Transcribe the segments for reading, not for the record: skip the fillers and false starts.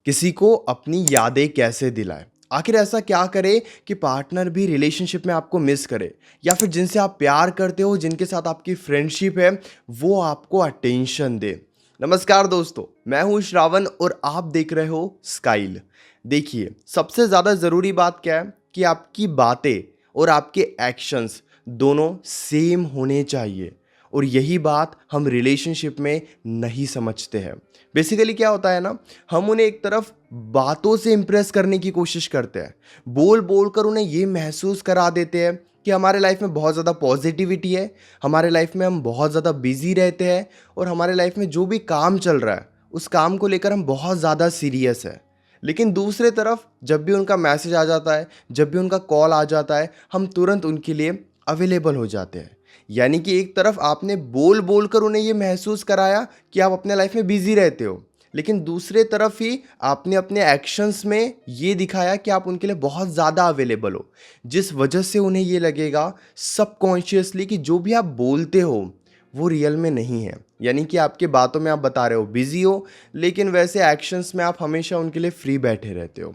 किसी को अपनी यादें कैसे दिलाएं? आखिर ऐसा क्या करे कि पार्टनर भी रिलेशनशिप में आपको मिस करे, या फिर जिनसे आप प्यार करते हो, जिनके साथ आपकी फ्रेंडशिप है, वो आपको अटेंशन दे। नमस्कार दोस्तों, मैं हूं श्रावण और आप देख रहे हो स्काइल। देखिए, सबसे ज़्यादा ज़रूरी बात क्या है कि आपकी बातें और आपके एक्शंस दोनों सेम होने चाहिए। और यही बात हम रिलेशनशिप में नहीं समझते हैं। बेसिकली क्या होता है ना, हम उन्हें एक तरफ बातों से इंप्रेस करने की कोशिश करते हैं, बोल बोल कर उन्हें ये महसूस करा देते हैं कि हमारे लाइफ में बहुत ज़्यादा पॉजिटिविटी है, हमारे लाइफ में हम बहुत ज़्यादा बिजी रहते हैं और हमारे लाइफ में जो भी काम चल रहा है उस काम को लेकर हम बहुत ज़्यादा सीरियस है। लेकिन दूसरे तरफ जब भी उनका मैसेज आ जाता है, जब भी उनका कॉल आ जाता है, हम तुरंत उनके लिए अवेलेबल हो जाते हैं। यानी कि एक तरफ आपने बोल बोल कर उन्हें ये महसूस कराया कि आप अपने लाइफ में बिजी रहते हो, लेकिन दूसरे तरफ ही आपने अपने एक्शंस में ये दिखाया कि आप उनके लिए बहुत ज़्यादा अवेलेबल हो, जिस वजह से उन्हें ये लगेगा सबकॉन्शियसली कि जो भी आप बोलते हो वो रियल में नहीं है। यानी कि आपके बातों में आप बता रहे हो बिजी हो, लेकिन वैसे एक्शंस में आप हमेशा उनके लिए फ्री बैठे रहते हो।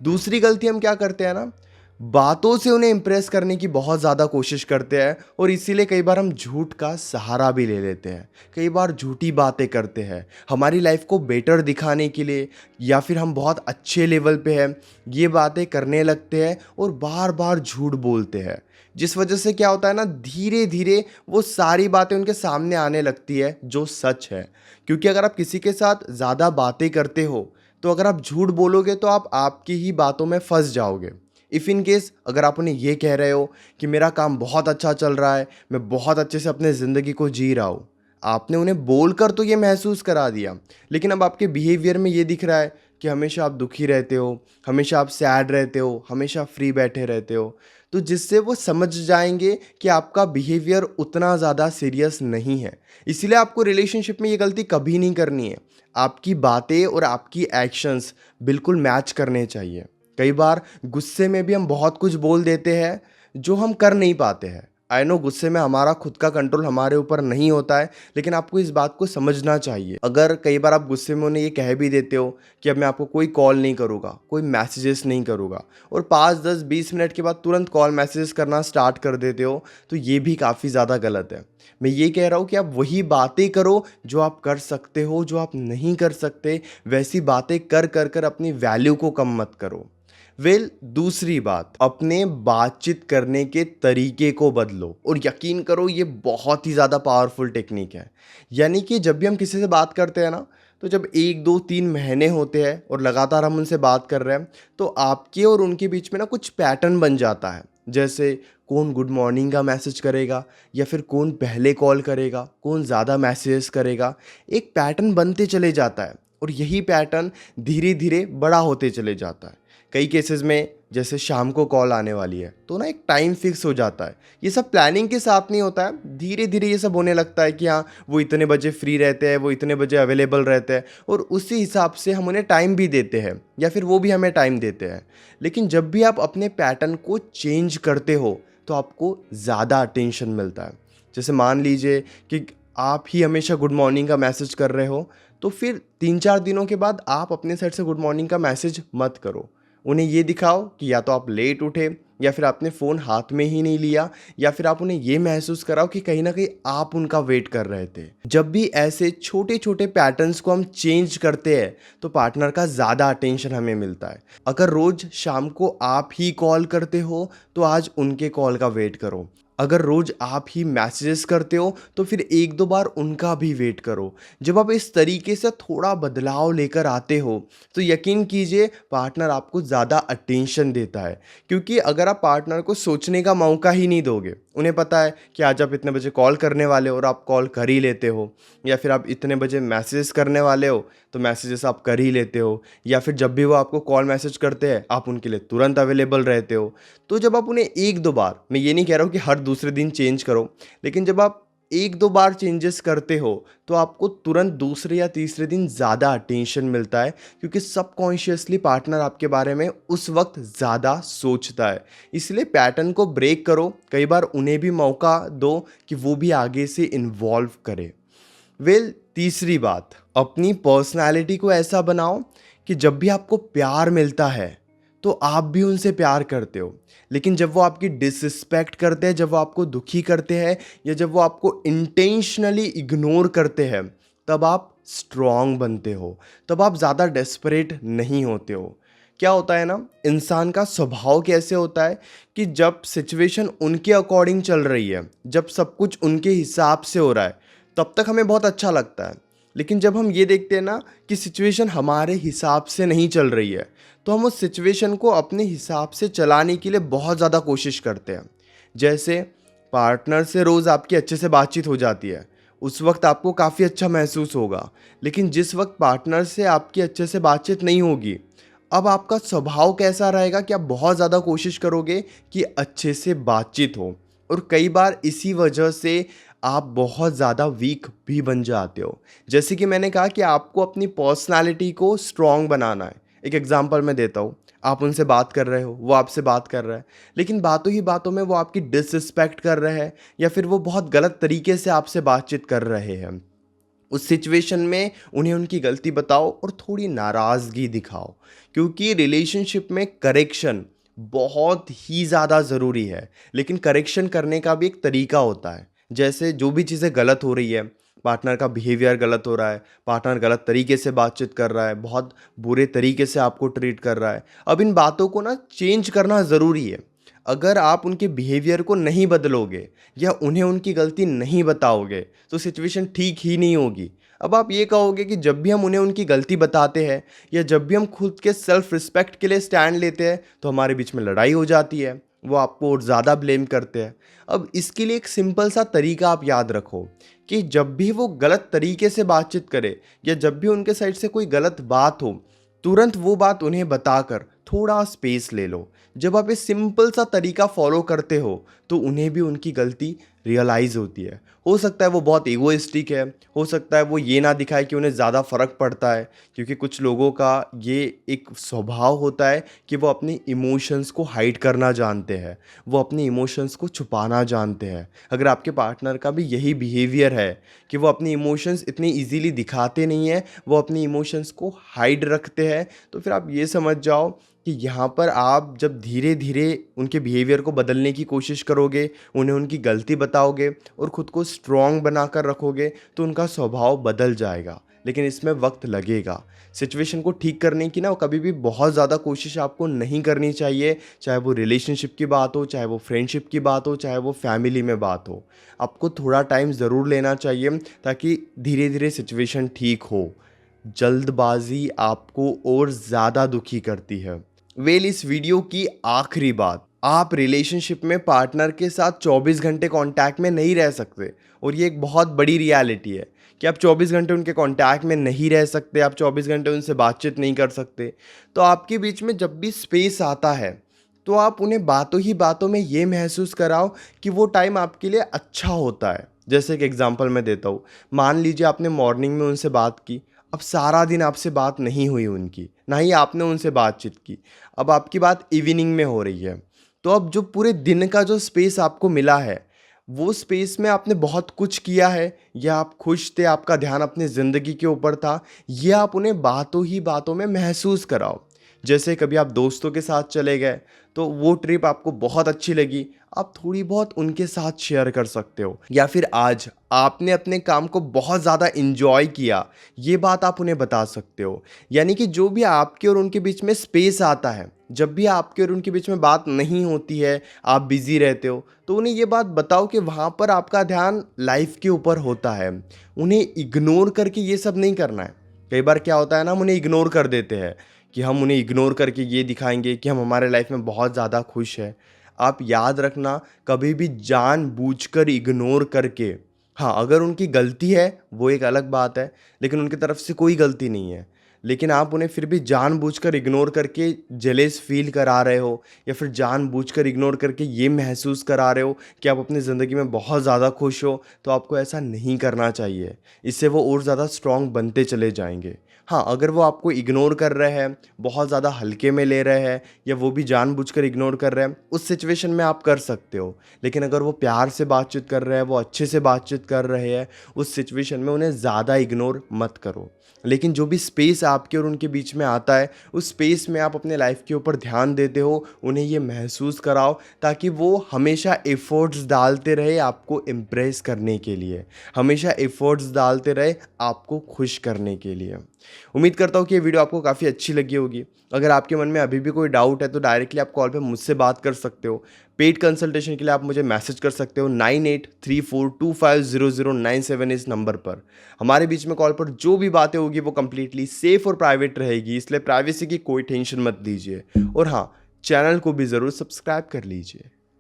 दूसरी गलती हम क्या करते हैं ना, बातों से उन्हें इंप्रेस करने की बहुत ज़्यादा कोशिश करते हैं और इसीलिए कई बार हम झूठ का सहारा भी ले लेते हैं। कई बार झूठी बातें करते हैं हमारी लाइफ को बेटर दिखाने के लिए, या फिर हम बहुत अच्छे लेवल पे हैं, ये बातें करने लगते हैं और बार बार झूठ बोलते हैं। जिस वजह से क्या होता है ना, धीरे धीरे वो सारी बातें उनके सामने आने लगती है जो सच है। क्योंकि अगर आप किसी के साथ ज़्यादा बातें करते हो, तो अगर आप झूठ बोलोगे तो आप आपकी ही बातों में फंस जाओगे। इफ़ इन केस अगर आप उन्हें ये कह रहे हो कि मेरा काम बहुत अच्छा चल रहा है, मैं बहुत अच्छे से अपने ज़िंदगी को जी रहा हूँ, आपने उन्हें बोलकर तो ये महसूस करा दिया, लेकिन अब आपके बिहेवियर में ये दिख रहा है कि हमेशा आप दुखी रहते हो, हमेशा आप सैड रहते हो, हमेशा फ्री बैठे रहते हो। तो जिससे वो समझ जाएंगे कि आपका बिहेवियर उतना ज़्यादा सीरियस नहीं है। इसीलिए आपको रिलेशनशिप में ये गलती कभी नहीं करनी है। आपकी बातें और आपकी एक्शंस बिल्कुल मैच करने चाहिए। कई बार गुस्से में भी हम बहुत कुछ बोल देते हैं जो हम कर नहीं पाते हैं। आई नो, गुस्से में हमारा खुद का कंट्रोल हमारे ऊपर नहीं होता है, लेकिन आपको इस बात को समझना चाहिए। अगर कई बार आप गुस्से में उन्हें ये कह भी देते हो कि अब मैं आपको कोई कॉल नहीं करूँगा, कोई मैसेजेस नहीं करूँगा, और 5 10 20 मिनट के बाद तुरंत कॉल मैसेजेस करना स्टार्ट कर देते हो, तो ये भी काफ़ी ज़्यादा गलत है। मैं ये कह रहा हूँ कि आप वही बातें करो जो आप कर सकते हो, जो आप नहीं कर सकते वैसी बातें कर कर कर अपनी वैल्यू को कम मत करो। दूसरी बात, अपने बातचीत करने के तरीके को बदलो, और यकीन करो ये बहुत ही ज़्यादा पावरफुल टेक्निक है। यानी कि जब भी हम किसी से बात करते हैं ना, तो जब 1 2 3 महीने होते हैं और लगातार हम उनसे बात कर रहे हैं, तो आपके और उनके बीच में ना कुछ पैटर्न बन जाता है। जैसे कौन गुड मॉर्निंग का मैसेज करेगा, या फिर कौन पहले कॉल करेगा, कौन ज़्यादा मैसेजेस करेगा, एक पैटर्न बनते चले जाता है और यही पैटर्न धीरे धीरे बड़ा होते चले जाता है। कई केसेस में जैसे शाम को कॉल आने वाली है तो ना एक टाइम फिक्स हो जाता है। ये सब प्लानिंग के साथ नहीं होता है, धीरे धीरे ये सब होने लगता है कि हाँ, वो इतने बजे फ्री रहते हैं, वो इतने बजे अवेलेबल रहते हैं, और उसी हिसाब से हम उन्हें टाइम भी देते हैं या फिर वो भी हमें टाइम देते हैं। लेकिन जब भी आप अपने पैटर्न को चेंज करते हो तो आपको ज़्यादा अटेंशन मिलता है। जैसे मान लीजिए कि आप ही हमेशा गुड मॉर्निंग का मैसेज कर रहे हो, तो फिर 3 4 दिनों के बाद आप अपने साइड से गुड मॉर्निंग का मैसेज मत करो। उन्हें ये दिखाओ कि या तो आप लेट उठे, या फिर आपने फ़ोन हाथ में ही नहीं लिया, या फिर आप उन्हें ये महसूस कराओ कि कहीं ना कहीं आप उनका वेट कर रहे थे। जब भी ऐसे छोटे छोटे पैटर्न्स को हम चेंज करते हैं तो पार्टनर का ज़्यादा अटेंशन हमें मिलता है। अगर रोज़ शाम को आप ही कॉल करते हो तो आज उनके कॉल का वेट करो। अगर रोज़ आप ही मैसेजेस करते हो तो फिर 1 2 बार उनका भी वेट करो। जब आप इस तरीके से थोड़ा बदलाव लेकर आते हो तो यकीन कीजिए पार्टनर आपको ज़्यादा अटेंशन देता है। क्योंकि अगर आप पार्टनर को सोचने का मौका ही नहीं दोगे, उन्हें पता है कि आज आप इतने बजे कॉल करने वाले हो और आप कॉल कर ही लेते हो, या फिर आप इतने बजे मैसेजेस करने वाले हो तो मैसेजेस आप कर ही लेते हो, या फिर जब भी वो आपको कॉल मैसेज करते हैं आप उनके लिए तुरंत अवेलेबल रहते हो। तो जब आप उन्हें 1 2 बार, मैं ये नहीं कह रहा हूँ कि हर दूसरे दिन चेंज करो, लेकिन जब आप 1 2 बार चेंजेस करते हो तो आपको तुरंत दूसरे या तीसरे दिन ज़्यादा अटेंशन मिलता है, क्योंकि सबकॉन्शियसली पार्टनर आपके बारे में उस वक्त ज़्यादा सोचता है। इसलिए पैटर्न को ब्रेक करो, कई बार उन्हें भी मौका दो कि वो भी आगे से इन्वॉल्व करे। तीसरी बात, अपनी पर्सनालिटी को ऐसा बनाओ कि जब भी आपको प्यार मिलता है तो आप भी उनसे प्यार करते हो, लेकिन जब वो आपकी डिसरिस्पेक्ट करते हैं, जब वो आपको दुखी करते हैं या जब वो आपको इंटेंशनली इग्नोर करते हैं, तब आप स्ट्रांग बनते हो, तब आप ज़्यादा डेस्परेट नहीं होते हो। क्या होता है ना, इंसान का स्वभाव कैसे होता है कि जब सिचुएशन उनके अकॉर्डिंग चल रही है, जब सब कुछ उनके हिसाब से हो रहा है, तब तक हमें बहुत अच्छा लगता है। लेकिन जब हम ये देखते हैं ना कि सिचुएशन हमारे हिसाब से नहीं चल रही है, तो हम उस सिचुएशन को अपने हिसाब से चलाने के लिए बहुत ज़्यादा कोशिश करते हैं। जैसे पार्टनर से रोज़ आपकी अच्छे से बातचीत हो जाती है, उस वक्त आपको काफ़ी अच्छा महसूस होगा। लेकिन जिस वक्त पार्टनर से आपकी अच्छे से बातचीत नहीं होगी, अब आपका स्वभाव कैसा रहेगा कि आप बहुत ज़्यादा कोशिश करोगे कि अच्छे से बातचीत हो। और कई बार इसी वजह से आप बहुत ज़्यादा वीक भी बन जाते हो। जैसे कि मैंने कहा कि आपको अपनी पर्सनालिटी को स्ट्रॉन्ग बनाना है। एक एग्जांपल मैं देता हूँ, आप उनसे बात कर रहे हो, वो आपसे बात कर रहा है, लेकिन बातों ही बातों में वो आपकी डिसरिस्पेक्ट कर रहे हैं या फिर वो बहुत गलत तरीके से आपसे बातचीत कर रहे हैं। उस सिचुएशन में उन्हें उनकी गलती बताओ और थोड़ी नाराज़गी दिखाओ, क्योंकि रिलेशनशिप में करेक्शन बहुत ही ज़्यादा ज़रूरी है। लेकिन करेक्शन करने का भी एक तरीका होता है। जैसे जो भी चीज़ें गलत हो रही है, पार्टनर का बिहेवियर गलत हो रहा है, पार्टनर गलत तरीके से बातचीत कर रहा है, बहुत बुरे तरीके से आपको ट्रीट कर रहा है, अब इन बातों को ना चेंज करना ज़रूरी है। अगर आप उनके बिहेवियर को नहीं बदलोगे या उन्हें उनकी गलती नहीं बताओगे, तो सिचुएशन ठीक ही नहीं होगी। अब आप ये कहोगे कि जब भी हम उन्हें उनकी गलती बताते हैं या जब भी हम खुद के सेल्फ रिस्पेक्ट के लिए स्टैंड लेते हैं, तो हमारे बीच में लड़ाई हो जाती है, वो आपको और ज़्यादा ब्लेम करते हैं। अब इसके लिए एक सिंपल सा तरीका आप याद रखो कि जब भी वो गलत तरीके से बातचीत करे या जब भी उनके साइड से कोई गलत बात हो, तुरंत वो बात उन्हें बताकर थोड़ा स्पेस ले लो। जब आप ये सिंपल सा तरीका फॉलो करते हो, तो उन्हें भी उनकी गलती रियलाइज़ होती है। हो सकता है वो बहुत ईगोइस्टिक है, हो सकता है वो ये ना दिखाए कि उन्हें ज़्यादा फ़र्क पड़ता है, क्योंकि कुछ लोगों का ये एक स्वभाव होता है कि वो अपनी इमोशंस को हाइड करना जानते हैं, वो अपनी इमोशंस को छुपाना जानते हैं। अगर आपके पार्टनर का भी यही बिहेवियर है कि वो अपनी इमोशंस इतनी ईज़िली दिखाते नहीं हैं, वो अपनी इमोशंस को हाइड रखते हैं, तो फिर आप ये समझ जाओ कि यहाँ पर आप जब धीरे धीरे उनके बिहेवियर को बदलने की कोशिश करोगे, उन्हें उनकी गलती बताओगे और ख़ुद को स्ट्रॉन्ग बनाकर रखोगे, तो उनका स्वभाव बदल जाएगा। लेकिन इसमें वक्त लगेगा। सिचुएशन को ठीक करने की ना कभी भी बहुत ज़्यादा कोशिश आपको नहीं करनी चाहिए, चाहे वो रिलेशनशिप की बात हो, चाहे वो फ्रेंडशिप की बात हो, चाहे वो फैमिली में बात हो। आपको थोड़ा टाइम ज़रूर लेना चाहिए ताकि धीरे धीरे सिचुएशन ठीक हो। जल्दबाजी आपको और ज़्यादा दुखी करती है। इस वीडियो की आखिरी बात, आप रिलेशनशिप में पार्टनर के साथ 24 घंटे कांटेक्ट में नहीं रह सकते, और ये एक बहुत बड़ी रियलिटी है कि आप 24 घंटे उनके कांटेक्ट में नहीं रह सकते, आप 24 घंटे उनसे बातचीत नहीं कर सकते। तो आपके बीच में जब भी स्पेस आता है, तो आप उन्हें बातों ही बातों में ये महसूस कराओ कि वो टाइम आपके लिए अच्छा होता है। जैसे एक एग्जांपल मैं देता हूँ, मान लीजिए आपने मॉर्निंग में उनसे बात की, अब सारा दिन आपसे बात नहीं हुई उनकी, ना ही आपने उनसे बातचीत की, अब आपकी बात इवनिंग में हो रही है। तो अब जो पूरे दिन का जो स्पेस आपको मिला है, वो स्पेस में आपने बहुत कुछ किया है, या आप खुश थे, आपका ध्यान अपनी ज़िंदगी के ऊपर था, ये आप उन्हें बातों ही बातों में महसूस कराओ। जैसे कभी आप दोस्तों के साथ चले गए, तो वो ट्रिप आपको बहुत अच्छी लगी, आप थोड़ी बहुत उनके साथ शेयर कर सकते हो। या फिर आज आपने अपने काम को बहुत ज़्यादा इंजॉय किया, ये बात आप उन्हें बता सकते हो। यानी कि जो भी आपके और उनके बीच में स्पेस आता है, जब भी आपके और उनके बीच में बात नहीं होती है, आप बिज़ी रहते हो, तो उन्हें ये बात बताओ कि वहाँ पर आपका ध्यान लाइफ के ऊपर होता है। उन्हें इग्नोर करके ये सब नहीं करना है। कई बार क्या होता है ना, हम उन्हें इग्नोर कर देते हैं कि हम उन्हें इग्नोर करके ये दिखाएंगे कि हम हमारे लाइफ में बहुत ज़्यादा खुश हैं। आप याद रखना, कभी भी जानबूझकर इग्नोर करके, हाँ, अगर उनकी गलती है वो एक अलग बात है, लेकिन उनकी तरफ से कोई गलती नहीं है, लेकिन आप उन्हें फिर भी जानबूझकर इग्नोर करके जेलेस फील करा रहे हो, या फिर जानबूझकर इग्नोर करके ये महसूस करा रहे हो कि आप अपनी ज़िंदगी में बहुत ज़्यादा खुश हो, तो आपको ऐसा नहीं करना चाहिए। इससे वो और ज़्यादा स्ट्रॉन्ग बनते चले जाएंगे। हाँ, अगर वो आपको इग्नोर कर रहे हैं, बहुत ज़्यादा हल्के में ले रहे हैं, या वो भी जानबूझकर इग्नोर कर रहे हैं, उस सिचुएशन में आप कर सकते हो। लेकिन अगर वो प्यार से बातचीत कर रहे हैं, वो अच्छे से बातचीत कर रहे हैं, उस सिचुएशन में उन्हें ज़्यादा इग्नोर मत करो। लेकिन जो भी स्पेस आपके और उनके बीच में आता है, उस स्पेस में आप अपने लाइफ के ऊपर ध्यान देते हो, उन्हें ये महसूस कराओ ताकि वो हमेशा एफ़र्ट्स डालते रहे आपको इम्प्रेस करने के लिए, हमेशा एफ़र्ट्स डालते रहे आपको खुश करने के लिए। उम्मीद करता हूँ कि ये वीडियो आपको काफ़ी अच्छी लगी होगी। अगर आपके मन में अभी भी कोई डाउट है तो डायरेक्टली आप कॉल पे मुझसे बात कर सकते हो। पेड कंसल्टेशन के लिए आप मुझे मैसेज कर सकते हो 9834250097 इस नंबर पर। हमारे बीच में कॉल पर जो भी बातें होगी वो कंप्लीटली सेफ और प्राइवेट रहेगी, इसलिए प्राइवेसी की कोई टेंशन मत लीजिए। और हाँ, चैनल को भी ज़रूर सब्सक्राइब कर लीजिए।